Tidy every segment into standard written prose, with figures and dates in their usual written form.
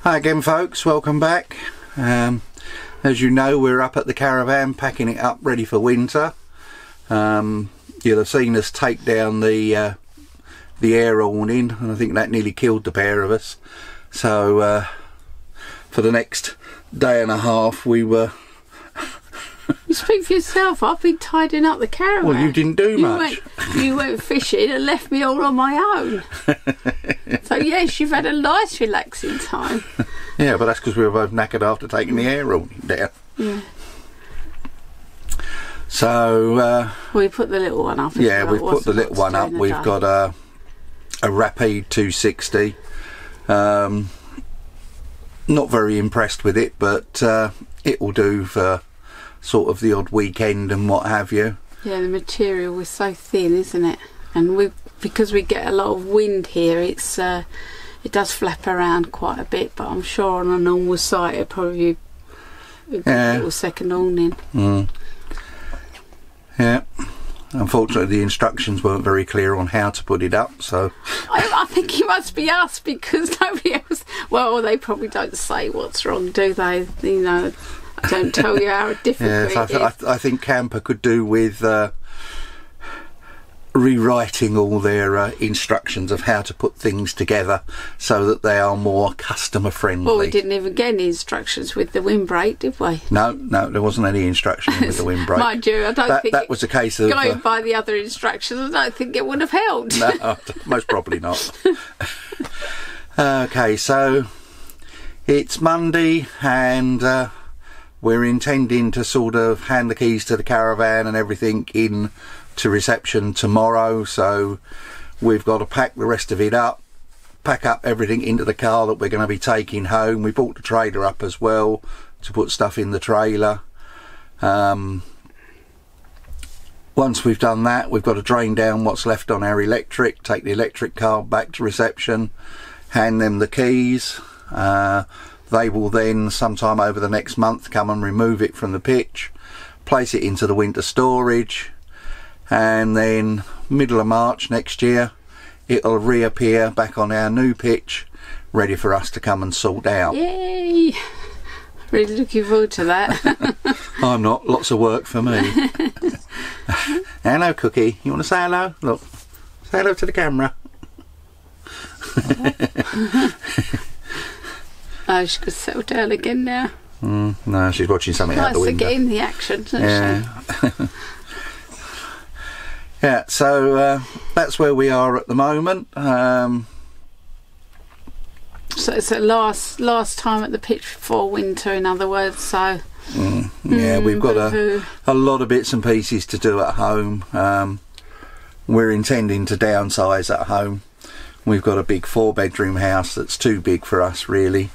Hi again folks, welcome back. As you know, we're up at the Caravan packing it up ready for winter. You'll have seen us take down the air awning, and I think that nearly killed the pair of us. So for the next day and a half we were... You speak for yourself. I've been tidying up the caravan. Well, you didn't do much. You went fishing and left me all on my own. So yes, you've had a nice relaxing time. Yeah, but that's because we were both knackered after taking the air awning down. Yeah. So we put the little one up. Yeah, we've put the little one up. We've got a Rapide 260. Not very impressed with it, but it will do for sort of the odd weekend and what have you. Yeah, the material was so thin, isn't it? And because we get a lot of wind here, it does flap around quite a bit, but I'm sure on a normal site it'd probably be a little second awning. Yeah, unfortunately the instructions weren't very clear on how to put it up, so I think it must be us, because nobody else, well, they probably don't say what's wrong, do they? You know, don't tell you how difficult it is. I think Camper could do with rewriting all their instructions of how to put things together so that they are more customer friendly. Well, we didn't even get any instructions with the windbreak, did we? No, there wasn't any instruction with the windbreak. Mind you, I don't think that was a case of going by the other instructions. I don't think it would have held. No, most probably not. Okay, so it's Monday and we're intending to sort of hand the keys to the caravan and everything in to reception tomorrow, so we've got to pack the rest of it up, pack up everything into the car that we're going to be taking home. We brought the trailer up as well to put stuff in the trailer. Once we've done that, we've got to drain down what's left on our electric, take the electric car back to reception, hand them the keys. They will then, sometime over the next month, come and remove it from the pitch, place it into the winter storage, and then middle of March next year it'll reappear back on our new pitch, ready for us to come and sort out. Yay! Really looking forward to that. I'm not. Lots of work for me. Hello, Cookie. You want to say hello? Look. Say hello to the camera. Oh, she could settle down again now. No, she's watching something out the window. Nice to get in the action, isn't she? Yeah, so that's where we are at the moment. So it's the last time at the pitch before winter, in other words. So yeah, we've got a lot of bits and pieces to do at home. We're intending to downsize at home. We've got a big 4-bedroom house that's too big for us, really.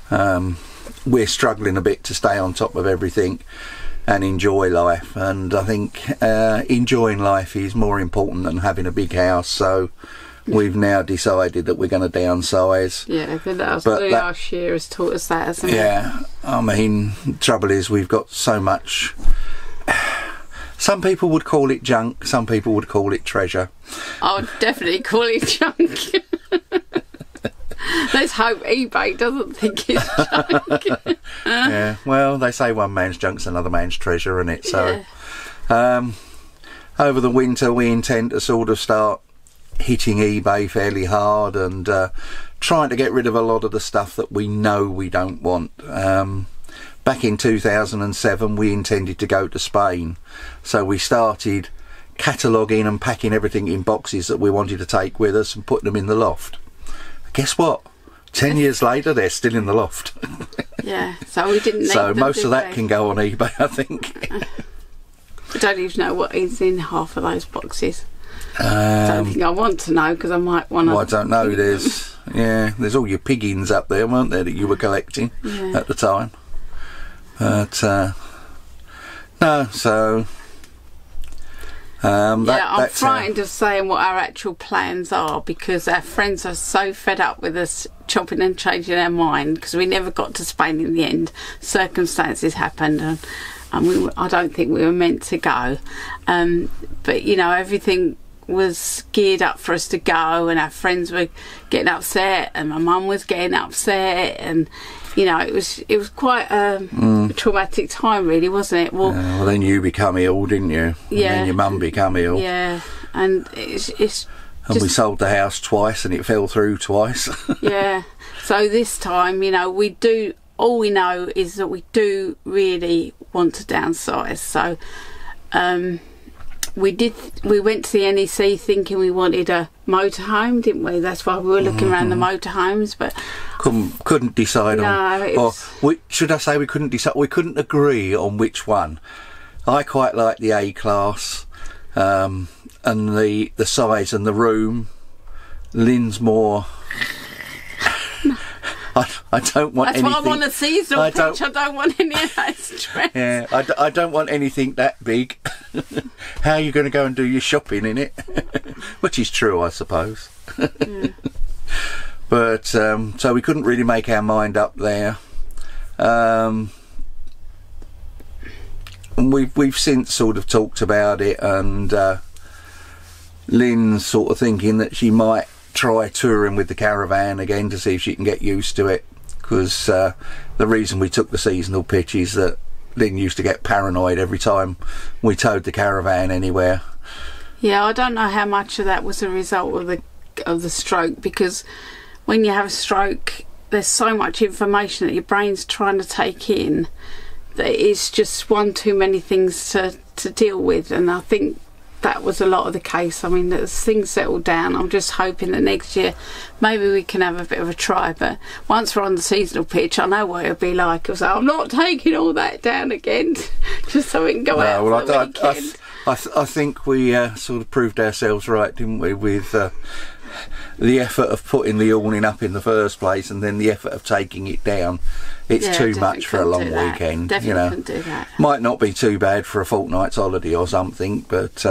We're struggling a bit to stay on top of everything and enjoy life, and I think enjoying life is more important than having a big house, so we've now decided that we're going to downsize. Yeah, but last year has taught us that, hasn't it? Yeah, I mean, the trouble is we've got so much. Some people would call it junk, some people would call it treasure. I would definitely call it junk. Let's hope eBay doesn't think it's junk. Yeah, well, they say one man's junk's another man's treasure, isn't it? So yeah. Over the winter we intend to sort of start hitting eBay fairly hard and trying to get rid of a lot of the stuff that we know we don't want. Back in 2007 we intended to go to Spain, so we started cataloguing and packing everything in boxes that we wanted to take with us and putting them in the loft. Guess what? 10 years later they're still in the loft. Yeah, so we didn't need so them, most of that can go on eBay, I think. I don't even know what is in half of those boxes. I don't think I want to know, because I might want to... Well, I don't know. There's all your piggins up there, weren't there, that you were collecting at the time. But no, so I'm frightened of saying what our actual plans are, because our friends are so fed up with us chopping and changing our mind, because we never got to Spain in the end. Circumstances happened, and I don't think we were meant to go. But you know, everything was geared up for us to go, and our friends were getting upset, and my mum was getting upset, and you know, it was quite a traumatic time, really, wasn't it? Well, then you become ill, didn't you? Yeah. And then your mum become ill. Yeah, and it's and we sold the house twice, and it fell through twice. Yeah. So this time, you know, all we know is that we do really want to downsize. So we went to the NEC thinking we wanted a motorhome, didn't we? That's why we were looking around the motorhomes, but couldn't decide on. Should I say we couldn't decide? We couldn't agree on which one. I quite like the A class, and the size and the room. Lynn's more. I don't want anything. That's why I want a seasonal pitch. I don't want any of that stress. Yeah, I don't want anything that big. How are you going to go and do your shopping in it? Which is true, I suppose. But so we couldn't really make our mind up there. And we've since sort of talked about it, and Lynn's sort of thinking that she might try touring with the Caravan again to see if she can get used to it, because the reason we took the seasonal pitch is that Lynn used to get paranoid every time we towed the Caravan anywhere. Yeah, I don't know how much of that was a result of the stroke, because when you have a stroke there's so much information that your brain's trying to take in that it's just one too many things to deal with, and I think that was a lot of the case. I mean, as things settle down, I'm just hoping that next year maybe we can have a bit of a try. But once we're on the seasonal pitch, I know what it'll be like. It'll say, I'm not taking all that down again, just so we can go out for the weekend. I think we sort of proved ourselves right, didn't we, with the effort of putting the awning up in the first place, and then the effort of taking it down. It's too much for a long weekend. Definitely couldn't do that. Might not be too bad for a fortnight's holiday or something, but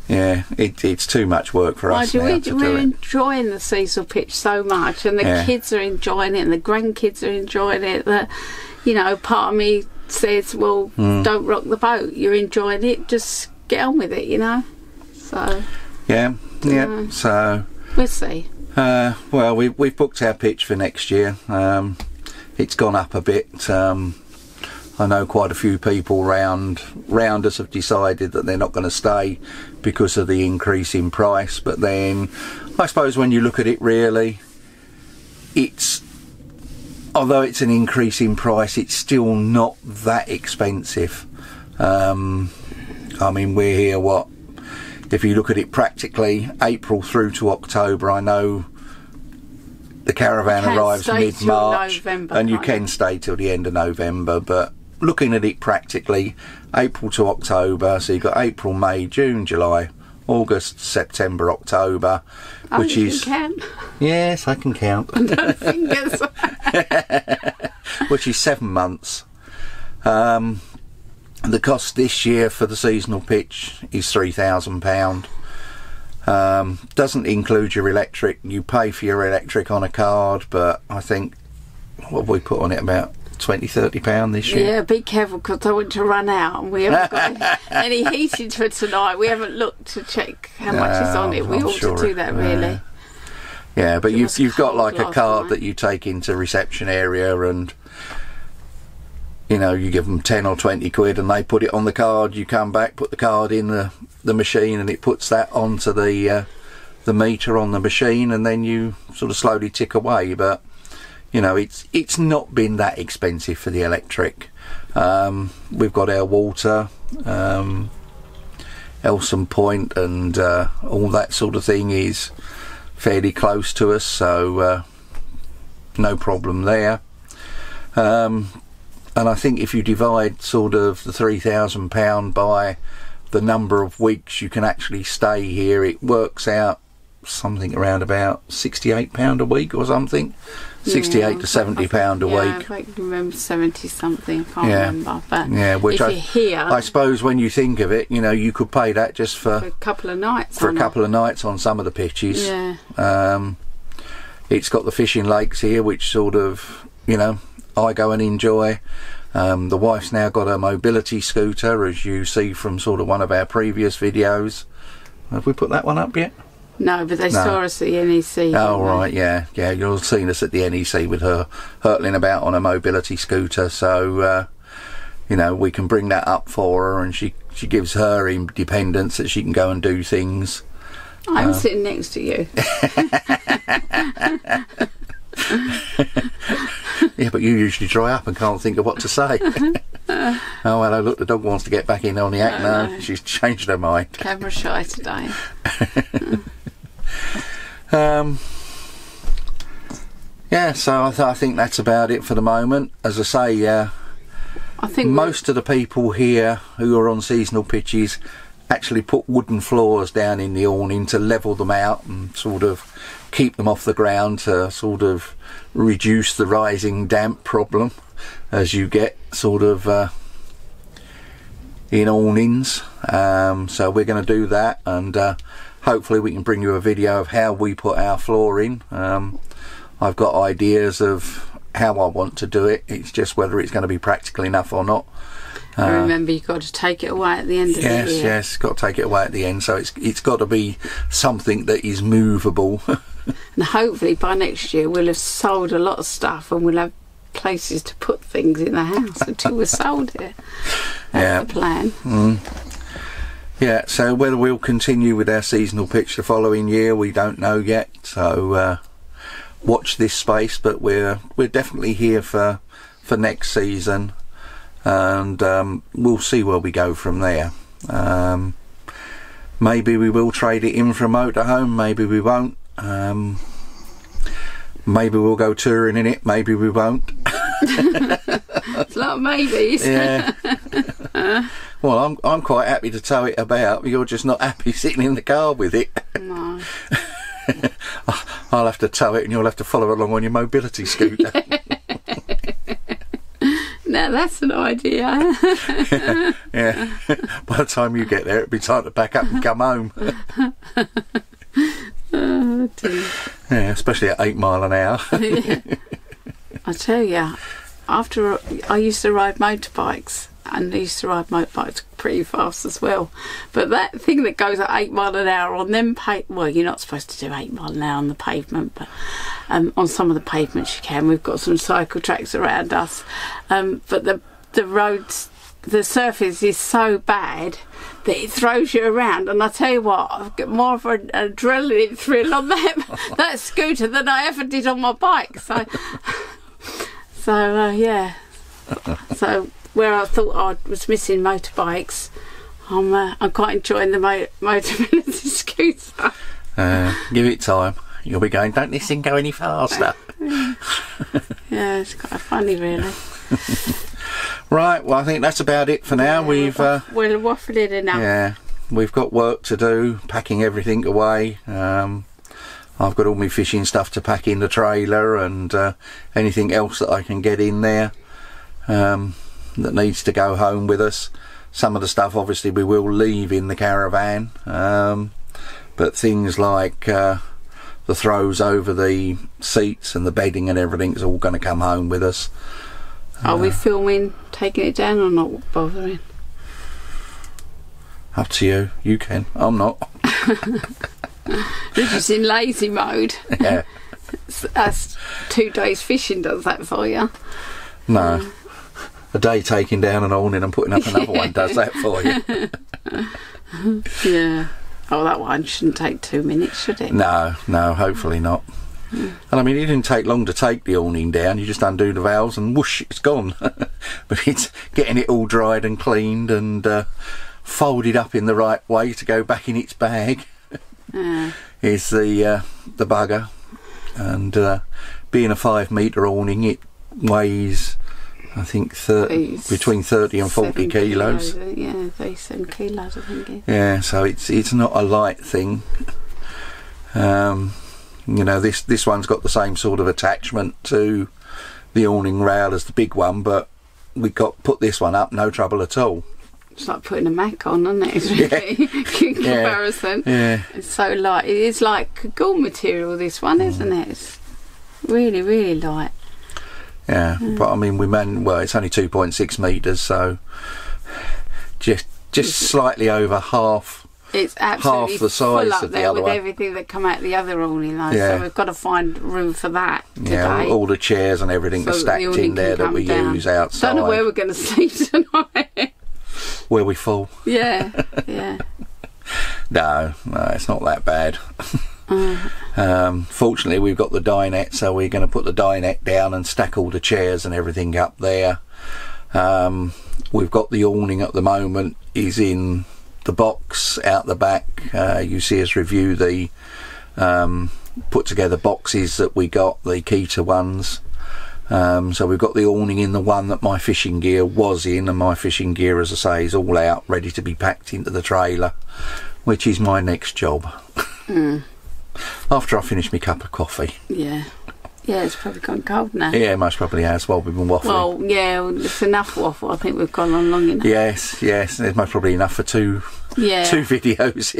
yeah, it's too much work for us now to do it. We're enjoying the seasonal pitch so much, and the kids are enjoying it, and the grandkids are enjoying it. That, you know, part of me says, well, don't rock the boat. You're enjoying it, just get on with it, you know. So yeah. So we'll see. Well, we've booked our pitch for next year. It's gone up a bit. I know quite a few people round us have decided that they're not going to stay because of the increase in price. But then, I suppose when you look at it, really, although it's an increase in price, it's still not that expensive. I mean, we're here, if you look at it practically, April through to October. I know the Caravan arrives mid-March, and you can stay till the end of November, but looking at it practically, April to October, so you've got April, May, June, July, August, September, October, which is... You can? Yes, I can count. I don't think it's... Which is 7 months. The cost this year for the seasonal pitch is £3,000. Doesn't include your electric. You pay for your electric on a card, but I think, what have we put on it, about £20–30 this year? Yeah, be careful, because I want to run out, and we haven't got any heating for tonight. We haven't looked to check how much is on it. We ought to do that, really. Yeah, but you've got like a card that you take into reception area, and you know, you give them 10 or 20 quid and they put it on the card. You come back, put the card in the machine, and it puts that onto the meter on the machine, and then you sort of slowly tick away. But you know, it's not been that expensive for the electric. We've got our water, Elson Point, and all that sort of thing is fairly close to us, so no problem there. And I think if you divide sort of the £3,000 by the number of weeks you can actually stay here, it works out something around about £68 a week or something. 68 to £70 a week. I can remember 70 something, I can't remember. But which if you're here, I suppose when you think of it, you know, you could pay that just for a couple of nights. For a couple of nights on some of the pitches. Yeah. It's got the fishing lakes here, which sort of, you know, I go and enjoy. The wife's now got a mobility scooter, as you see from sort of one of our previous videos. Have we put that one up yet? No, but they saw us at the NEC. Oh, right, yeah. You've seen us at the NEC with her hurtling about on a mobility scooter, so, you know, we can bring that up for her, and she gives her independence that she can go and do things. I'm sitting next to you. Yeah, but you usually dry up and can't think of what to say. Oh, hello, look, the dog wants to get back in on the act now. No. She's changed her mind. Camera shy today. Yeah, so I think that's about it for the moment. As I say, I think most of the people here who are on seasonal pitches actually put wooden floors down in the awning to level them out and sort of keep them off the ground to sort of reduce the rising damp problem as you get sort of in awnings. So we're going to do that, and hopefully we can bring you a video of how we put our floor in. I've got ideas of how I want to do it. It's just whether it's going to be practical enough or not. Remember, you've got to take it away at the end of the year. Yes, got to take it away at the end. So it's got to be something that is movable. And hopefully by next year we'll have sold a lot of stuff and we'll have places to put things in the house until we've sold it. That's the plan. Yeah, so whether we'll continue with our seasonal pitch the following year, we don't know yet. So watch this space, but we're definitely here for next season, and we'll see where we go from there. Maybe we will trade it in for a motorhome, maybe we won't. Maybe we'll go touring in it, maybe we won't. It's a lot of maybes. Yeah. Well, I'm quite happy to tow it about, but you're just not happy sitting in the car with it. No. I'll have to tow it and you'll have to follow along on your mobility scooter. Now that's an idea. Yeah. By the time you get there, it'll be time to pack up and come home. Oh, dear. Yeah, especially at 8 mile an hour. I tell you, after I used to ride motorbikes, and I used to ride motorbikes pretty fast as well. But that thing that goes at 8 mile an hour on them well, you're not supposed to do 8 mile an hour on the pavement, but on some of the pavements you can. We've got some cycle tracks around us, but the roads, the surface is so bad that it throws you around. And I tell you what, I've got more of an adrenaline thrill on that scooter than I ever did on my bike. So yeah. So where I thought I was missing motorbikes, I'm quite enjoying the mobility scooter. Give it time. You'll be going, don't this thing go any faster? Yeah, it's quite funny, really. Right, well, I think that's about it for now. We're waffling enough. Yeah, we've got work to do, packing everything away. I've got all my fishing stuff to pack in the trailer, and anything else that I can get in there that needs to go home with us. Some of the stuff obviously we will leave in the caravan, but things like the throws over the seats and the bedding and everything is all going to come home with us. Are we filming taking it down or not bothering? Up to you. You can. I'm not. You're just in lazy mode. Yeah. That's 2 days fishing does that for you. No. A day taking down an awning and putting up another one does that for you. Yeah. Oh, that one shouldn't take 2 minutes, should it? No, hopefully not. And I mean, it didn't take long to take the awning down. You just undo the valves and whoosh, it's gone. But it's getting it all dried and cleaned and folded up in the right way to go back in its bag is the bugger. And being a 5 metre awning, it weighs, I think, between 30 and 40 kilos. Yeah, 37 kilos, I think. Yeah, so it's not a light thing. You know, this one's got the same sort of attachment to the awning rail as the big one, but we put this one up, no trouble at all. It's like putting a Mac on, isn't it? It's really in comparison. Yeah. It's so light. It is like gold material, this one, isn't it? It's really, really light. Yeah, but I mean, well, it's only 2.6 metres, so just slightly over half it's absolutely half the size full up of the there other with one. everything that come out the other awning though. Yeah. So we've got to find room for that today. Yeah, all the chairs and everything so are stacked in there that we use outside. Don't know where we're going to sleep tonight. Where we fall. Yeah, yeah. No, it's not that bad. Fortunately, we've got the dinette, so we're going to put the dinette down and stack all the chairs and everything up there. We've got the awning at the moment is in the box out the back. You see us review the put together boxes that we got, the Keita ones. So we've got the awning in the one that my fishing gear was in, and my fishing gear, as I say, is all out, ready to be packed into the trailer, which is my next job. After I finish my cup of coffee. Yeah. Yeah, it's probably gone cold now. Yeah, most probably has while we've been waffling. Well, yeah, it's enough waffle. I think we've gone on long enough. Yes, there's most probably enough for two videos.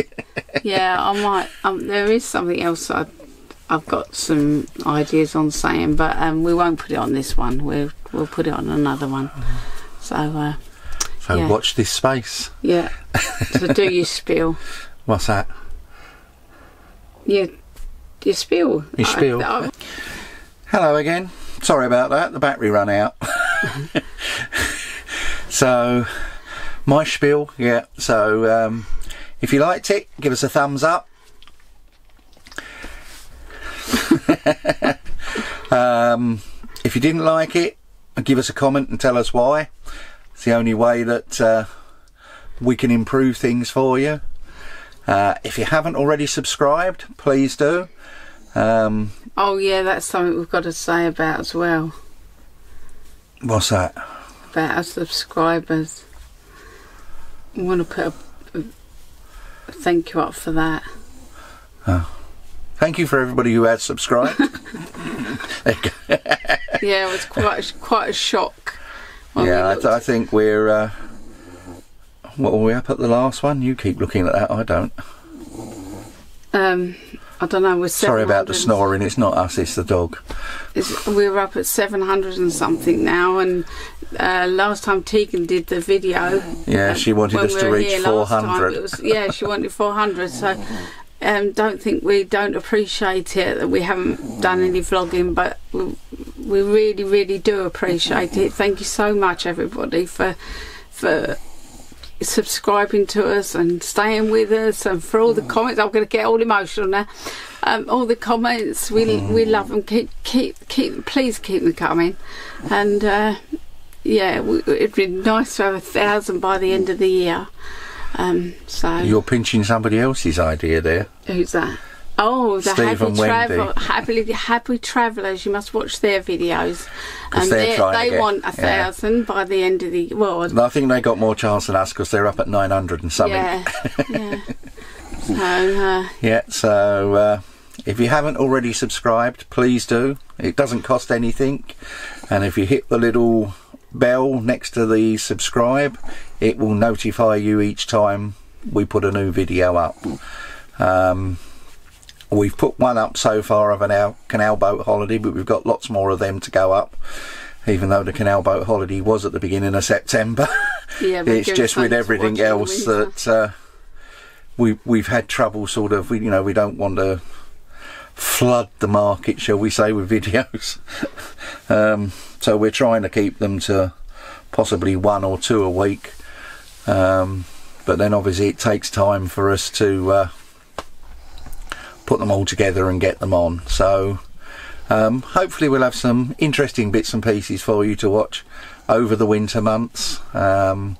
Yeah, I might. There is something else I've got some ideas on saying, but we won't put it on this one. We'll put it on another one. So yeah. Watch this space. Yeah. So do your spiel. What's that? Your spiel. Your spiel. Hello again. Sorry about that. The battery ran out. So my spiel. Yeah. So if you liked it, give us a thumbs up. If you didn't like it, give us a comment and tell us why. It's the only way that we can improve things for you. If you haven't already subscribed, please do. Oh yeah, that's something we've got to say about as well. What's that? About our subscribers. I want to put a thank you up for that. Thank you for everybody who has subscribed. Yeah, it was quite a shock. Yeah, I think we're what were we up at the last one? You keep looking at that, I don't. I don't know, we're sorry about the snoring, it's not us, it's the dog. We're up at 700 and something now, and last time Tegan did the video, yeah, she wanted us to reach 400. Yeah, she wanted 400, so don't think we don't appreciate it that we haven't done any vlogging, but we really, really do appreciate it. Thank you so much, everybody, for subscribing to us and staying with us, and for all the comments. I'm going to get all emotional now. All the comments, we love them. Please keep them coming. And yeah, it'd be nice to have 1,000 by the end of the year. So you're pinching somebody else's idea there. Who's that? Oh, the Happy Travellers. You must watch their videos. And they want 1,000 by the end of the world. I think they got more chance than us because they're up at 900 and something. Yeah. So if you haven't already subscribed, please do. It doesn't cost anything, and if you hit the little bell next to the subscribe, it will notify you each time we put a new video up. We've put one up so far of an canal boat holiday, but we've got lots more of them to go up, even though the canal boat holiday was at the beginning of September. Yeah, it's just with everything else that we've had trouble sort of, we don't want to flood the market, shall we say, with videos. So we're trying to keep them to possibly 1 or 2 a week, but then obviously it takes time for us to put them all together and get them on. So hopefully we'll have some interesting bits and pieces for you to watch over the winter months. As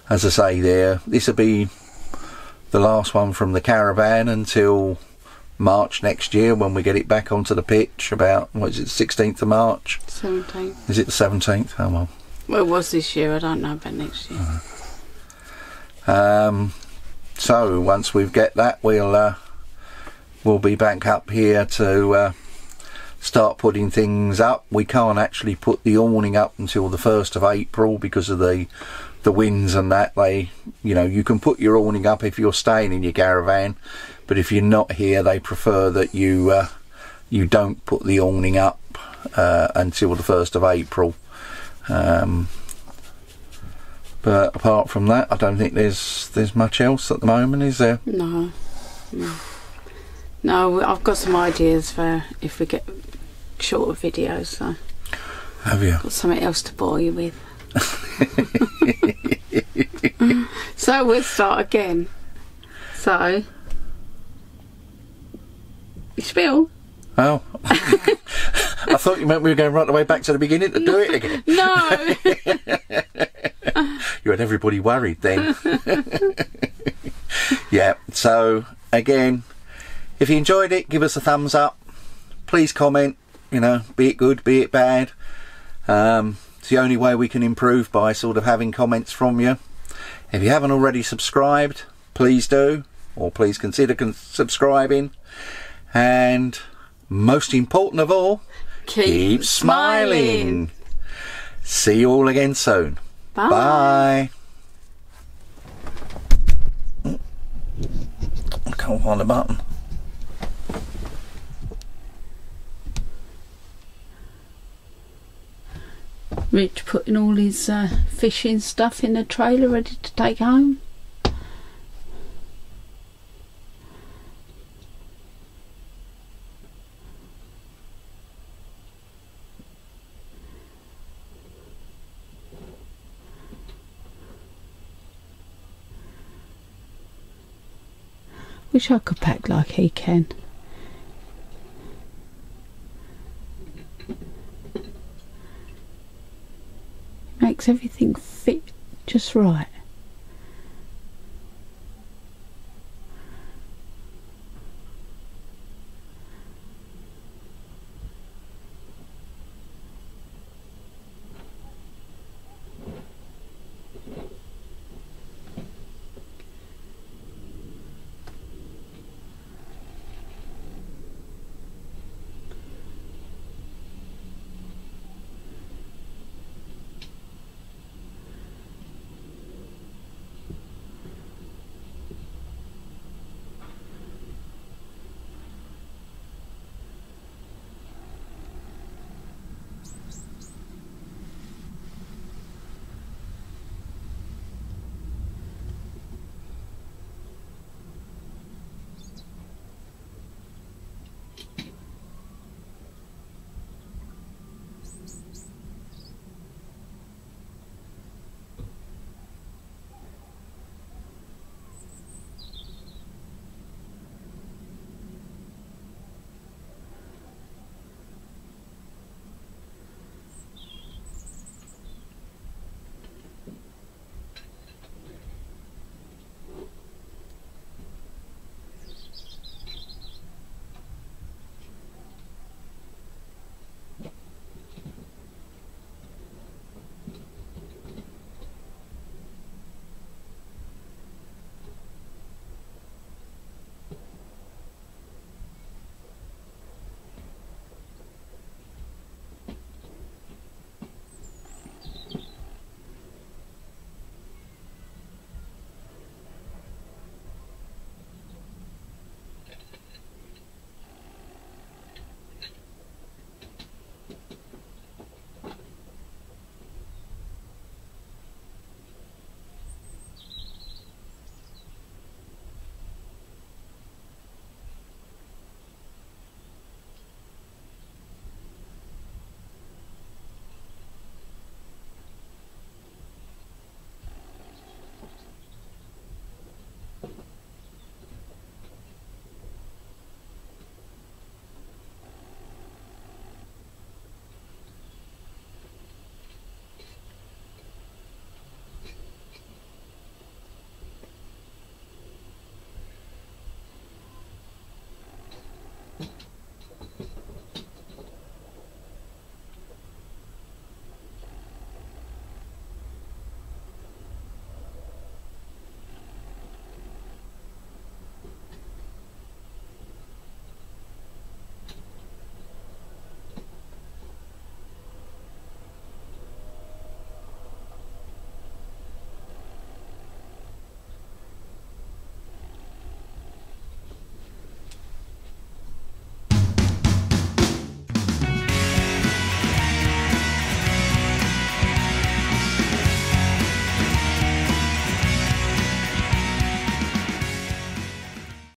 I say there, this will be the last one from the Caravan until March next year, when we get it back onto the pitch about, what is it, 16th of March? 17th. Is it the 17th? Oh well. Well, it was this year, I don't know about next year. So once we get that, we'll be back up here to start putting things up. We can't actually put the awning up until the 1st of April because of the winds and that. You can put your awning up if you're staying in your caravan, but if you're not here, they prefer that you don't put the awning up until the 1st of April. But apart from that, I don't think there's much else at the moment, is there? No. No, I've got some ideas for if we get shorter videos, so. Have you? Got something else to bore you with. So we'll start again. So, you spill? Oh. I thought you meant we were going right the way back to the beginning to do it again. No. You had everybody worried then. Yeah, so again, if you enjoyed it, give us a thumbs up. Please comment, you know, be it good, be it bad. It's the only way we can improve, by sort of having comments from you. If you haven't already subscribed, please do, or please consider subscribing. And most important of all, keep smiling. See you all again soon. Bye. Bye. I can't find the button. Rich putting all his fishing stuff in the trailer ready to take home. Wish I could pack like he can. Makes everything fit just right.